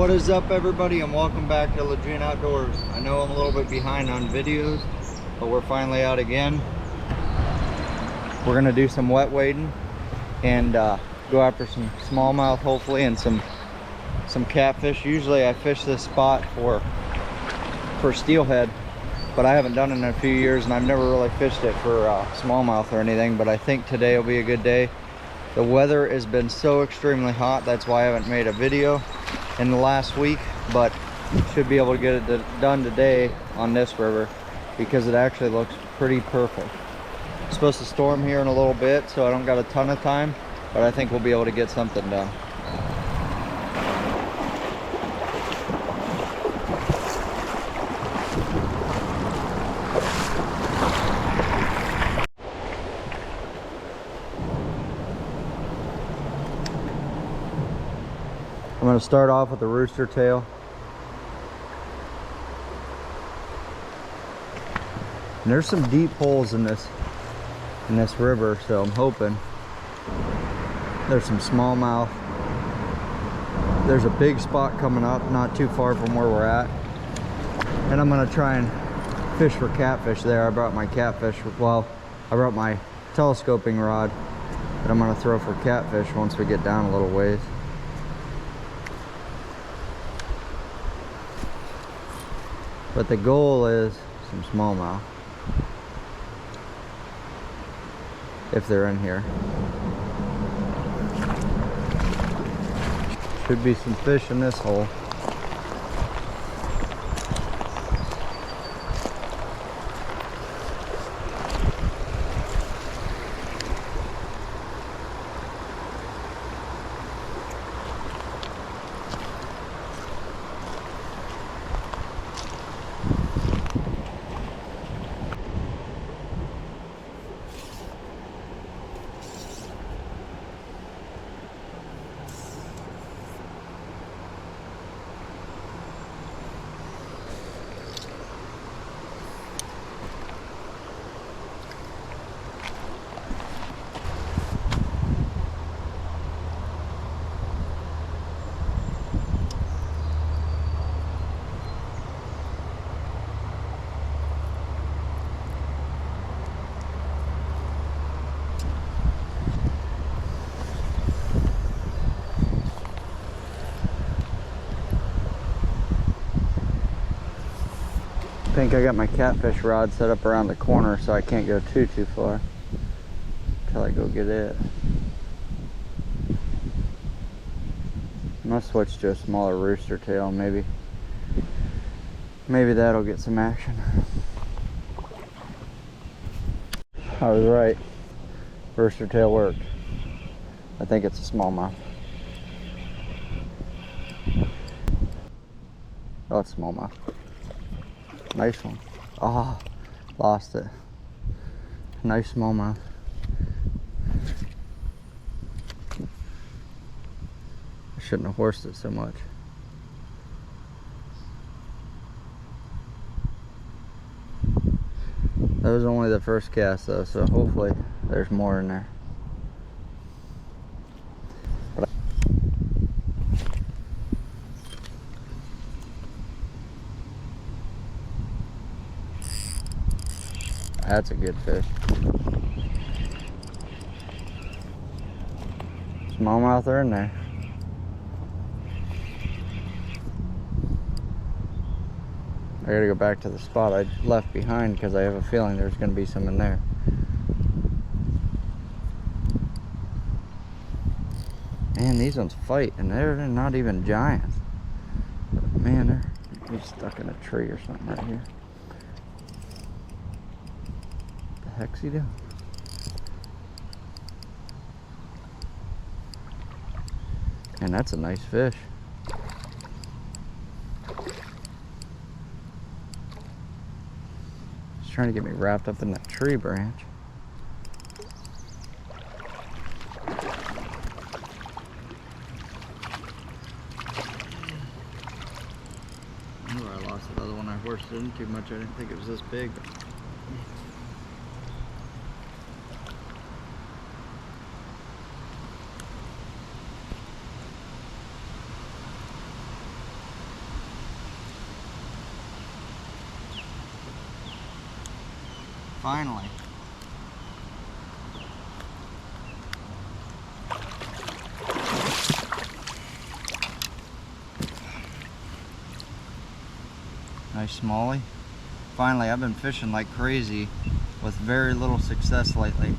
What is up, everybody, and welcome back to LeJeune Outdoors. I know I'm a little bit behind on videos, but we're finally out again. We're gonna do some wet wading and go after some smallmouth, hopefully, and some catfish. Usually I fish this spot for steelhead, but I haven't done it in a few years, and I've never really fished it for smallmouth or anything. But I think today will be a good day. The weather has been so extremely hot, that's why I haven't made a video in the last week, but should be able to get it done today on this river because it actually looks pretty perfect. It's supposed to storm here in a little bit, so I don't got a ton of time, but I think we'll be able to get something done. I'm going to start off with the rooster tail. And there's some deep holes in this river, so I'm hoping. There's some smallmouth. There's a big spot coming up not too far from where we're at. And I'm going to try and fish for catfish there. I brought my catfish, well, I brought my telescoping rod that I'm going to throw for catfish once we get down a little ways. But the goal is some smallmouth, if they're in here. Should be some fish in this hole. I think I got my catfish rod set up around the corner, so I can't go too far until I go get it. I'm gonna switch to a smaller rooster tail. Maybe that'll get some action. I was right. Rooster tail worked. I think it's a smallmouth. Oh, it's smallmouth. Nice one. Ah, oh, lost it. Nice smallmouth. I shouldn't have horsed it so much. That was only the first cast though, so hopefully there's more in there. That's a good fish. Smallmouth are in there. I gotta go back to the spot I left behind because I have a feeling there's gonna be some in there. Man, these ones fight, and they're not even giants. But man, they're stuck in a tree or something right here. Heck's he doing? And that's a nice fish. He's trying to get me wrapped up in that tree branch. I knew I lost the other one. I horsed it in too much. I didn't think it was this big. Finally. Nice smallie. Finally, I've been fishing like crazy with very little success lately.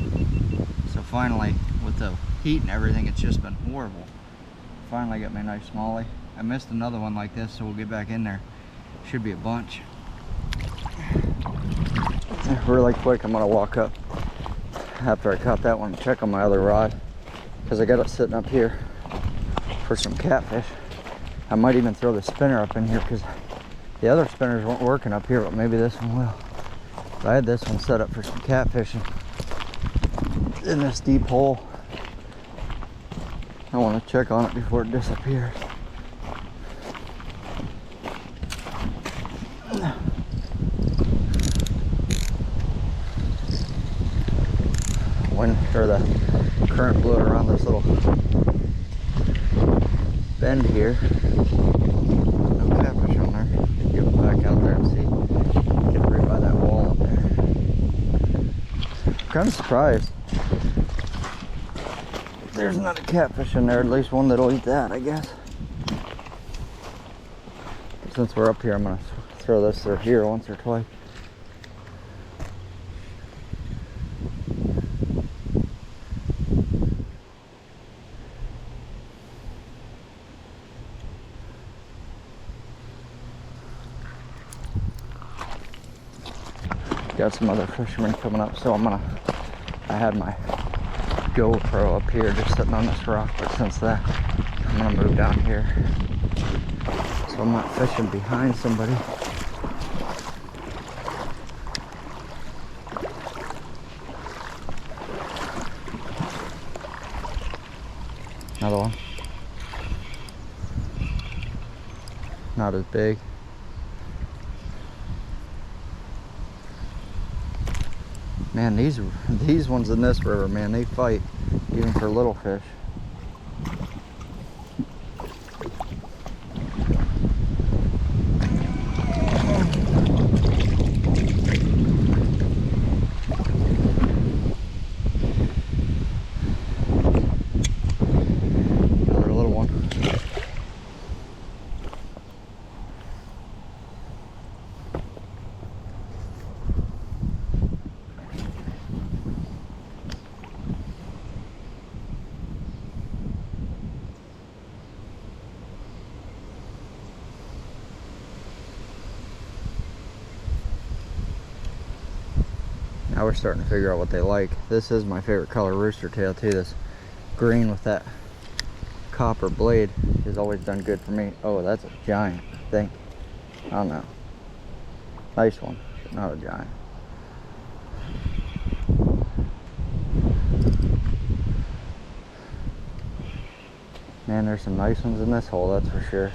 So finally, with the heat and everything, it's just been horrible. Finally got my nice smallie. I missed another one like this, so we'll get back in there. Should be a bunch. Really quick, I'm gonna walk up after I caught that one and check on my other rod, because I got it sitting up here for some catfish. I might even throw the spinner up in here because the other spinners weren't working up here, but maybe this one will. But I had this one set up for some catfishing in this deep hole. I want to check on it before it disappears. Wind, or the current blew it around this little bend here. No catfish on there. Get it back out there and see. Get right by that wall up there. I'm kind of surprised. There's not a catfish in there, at least one that'll eat that, I guess. But since we're up here, I'm gonna throw this through here once or twice. Got some other fishermen coming up, so I had my GoPro up here just sitting on this rock, but since that, I'm gonna move down here so I'm not fishing behind somebody. Another one. Not as big. Man, these ones in this river, man, they fight even for little fish. Another little one. Now we're starting to figure out what they like. This is my favorite color rooster tail too. This green with that copper blade has always done good for me. Oh, that's a giant thing. I don't know. Nice one, but not a giant. Man, there's some nice ones in this hole, that's for sure.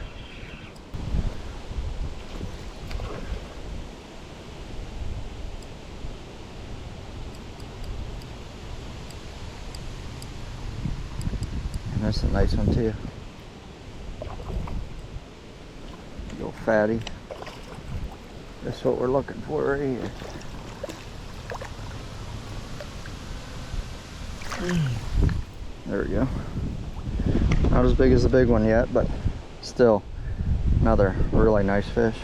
That's a nice one too. Big old fatty. That's what we're looking for right here. There we go. Not as big as the big one yet, but still another really nice fish.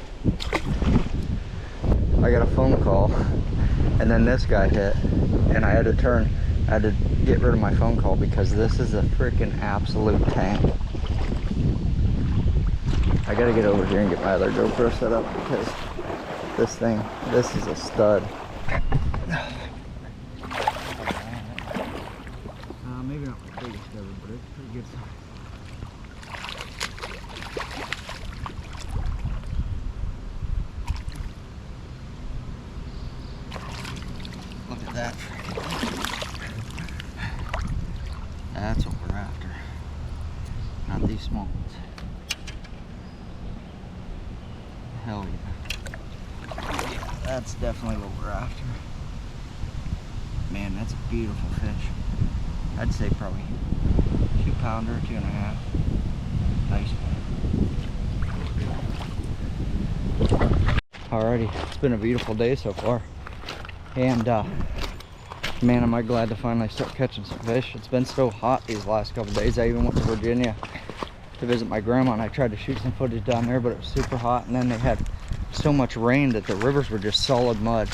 I got a phone call and then this guy hit and I had to get rid of my phone call because this is a freaking absolute tank. I gotta get over here and get my other GoPro set up because this is a stud. Maybe not the biggest ever, but it's pretty good size. Look at that freaking. That's what we're after. Not these small ones. Hell yeah. Yeah, that's definitely what we're after. Man, that's a beautiful fish. I'd say probably 2 pounder, 2.5. Nice one. Alrighty, it's been a beautiful day so far. And man, am I glad to finally start catching some fish. It's been so hot these last couple days. I even went to Virginia to visit my grandma, and I tried to shoot some footage down there, but it was super hot. And then they had so much rain that the rivers were just solid mud.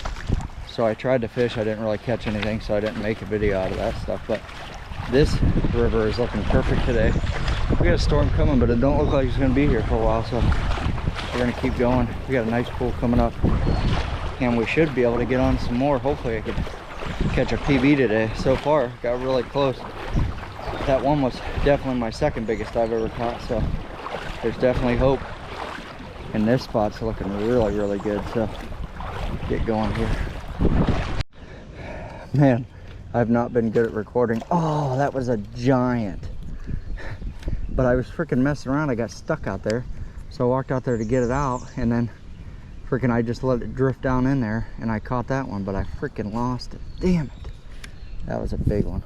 So I tried to fish. I didn't really catch anything, so I didn't make a video out of that stuff. But this river is looking perfect today. We got a storm coming, but it don't look like it's going to be here for a while, so we're going to keep going. We got a nice pool coming up, and we should be able to get on some more. Hopefully I could catch a PB today. So far, got really close. That one was definitely my second biggest I've ever caught, so there's definitely hope. And this spot's looking really, really good, so get going here. Man, I've not been good at recording. Oh, that was a giant. But I was freaking messing around. I got stuck out there. So I walked out there to get it out, and then freaking I just let it drift down in there, and I caught that one, but I freaking lost it. Damn it. That was a big one.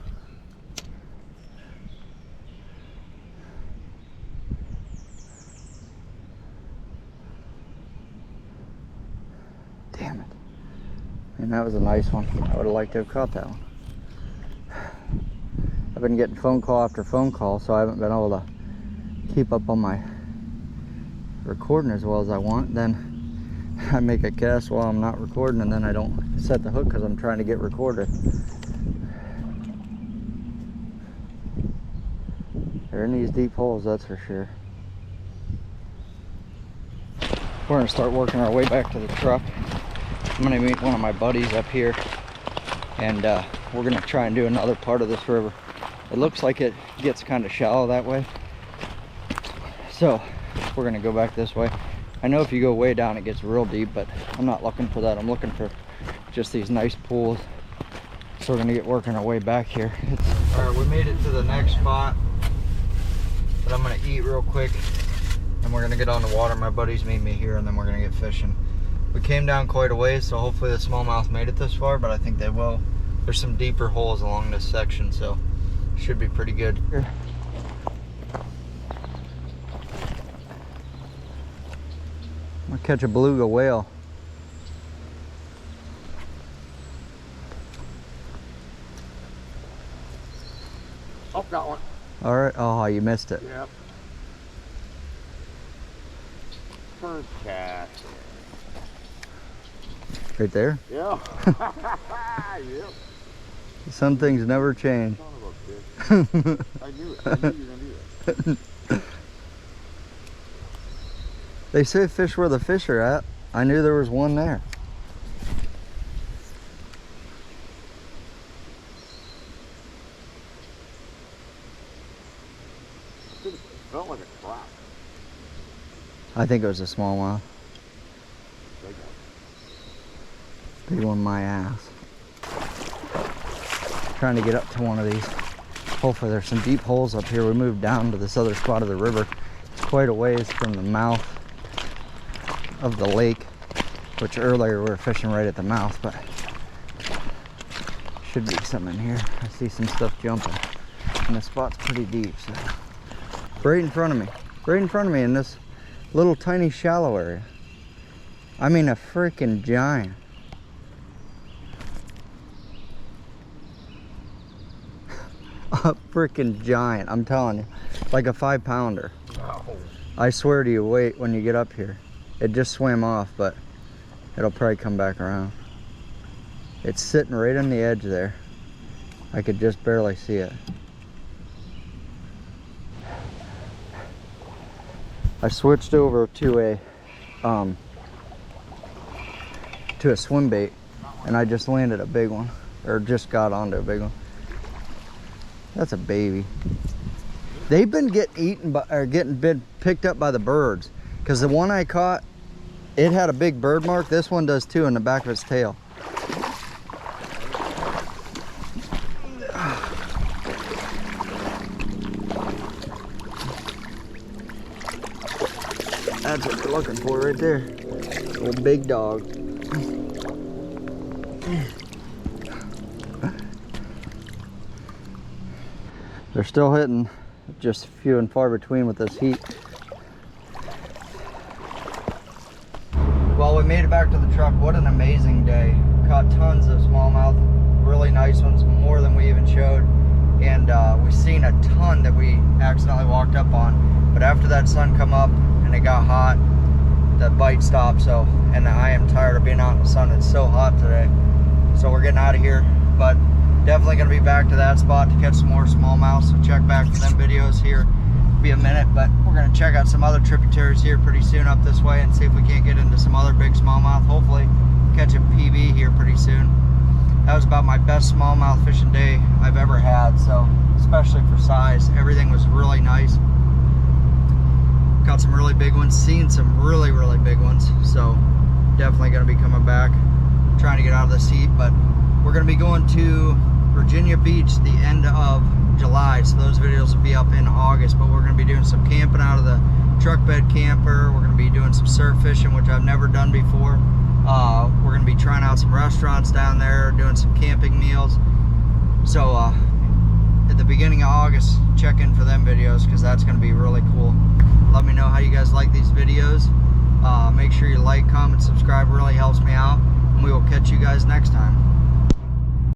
Damn it. And that was a nice one. I would have liked to have caught that one. I've been getting phone call after phone call, so I haven't been able to keep up on my recording as well as I want. Then I make a cast while I'm not recording, and then I don't set the hook because I'm trying to get recorded. They're in these deep holes, that's for sure. We're gonna start working our way back to the truck. I'm gonna meet one of my buddies up here, and we're gonna try and do another part of this river. It looks like it gets kind of shallow that way, so we're gonna go back this way. I know if you go way down it gets real deep, but I'm not looking for that. I'm looking for just these nice pools. So we're gonna get working our way back here. All right, we made it to the next spot, but I'm gonna eat real quick, and we're gonna get on the water. My buddies meet me here, and then we're gonna get fishing. We came down quite a ways, so hopefully the smallmouth made it this far, but I think they will. There's some deeper holes along this section, so should be pretty good. Here. I'm gonna catch a beluga whale. Oh, got one. All right. Oh, you missed it. Yep. First cast. Right there? Yeah. Yep. Some things never change. Son of a bitch. I knew it. I knew you were gonna do that. They say fish where the fish are at. I knew there was one there. It felt like a trap. I think it was a smallmouth. Big one, my ass. Trying to get up to one of these. Hopefully there's some deep holes up here. We moved down to this other spot of the river. It's quite a ways from the mouth of the lake, which earlier we were fishing right at the mouth, but should be some in here. I see some stuff jumping, and the spot's pretty deep, so right in front of me in this little tiny shallow area. I mean, a freaking giant. A freaking giant, I'm telling you, like a 5-pounder. No. I swear to you, wait when you get up here. It just swam off, but it'll probably come back around. It's sitting right on the edge there. I could just barely see it. I switched over to a swim bait, and I just landed a big one, or just got onto a big one. That's a baby. They've been getting eaten by, or been picked up by the birds, because the one I caught, it had a big bird mark. This one does too in the back of its tail. That's what we're looking for right there. Little big dog. They're still hitting, just few and far between with this heat. Well, we made it back to the truck. What an amazing day. caught tons of smallmouth, really nice ones, more than we even showed. And we've seen a ton that we accidentally walked up on. But after that sun come up and it got hot, the bite stopped. So, and I am tired of being out in the sun. It's so hot today. So we're getting out of here. But definitely going to be back to that spot to catch some more smallmouth. So check back for them videos here. Be a minute, but we're going to check out some other tributaries here pretty soon up this way and see if we can't get into some other big smallmouth. Hopefully catch a PB here pretty soon. That was about my best smallmouth fishing day I've ever had, so especially for size. Everything was really nice. Caught some really big ones, seen some really big ones, so definitely going to be coming back, trying to get out of this heat. But we're going to be going to Virginia Beach the end of July, so those videos will be up in August. But we're going to be doing some camping out of the truck bed camper. We're going to be doing some surf fishing, which I've never done before. We're going to be trying out some restaurants down there, doing some camping meals. So at the beginning of August, check in for them videos, because that's going to be really cool. Let me know how you guys like these videos. Make sure you like, comment, subscribe. It really helps me out, and we will catch you guys next time.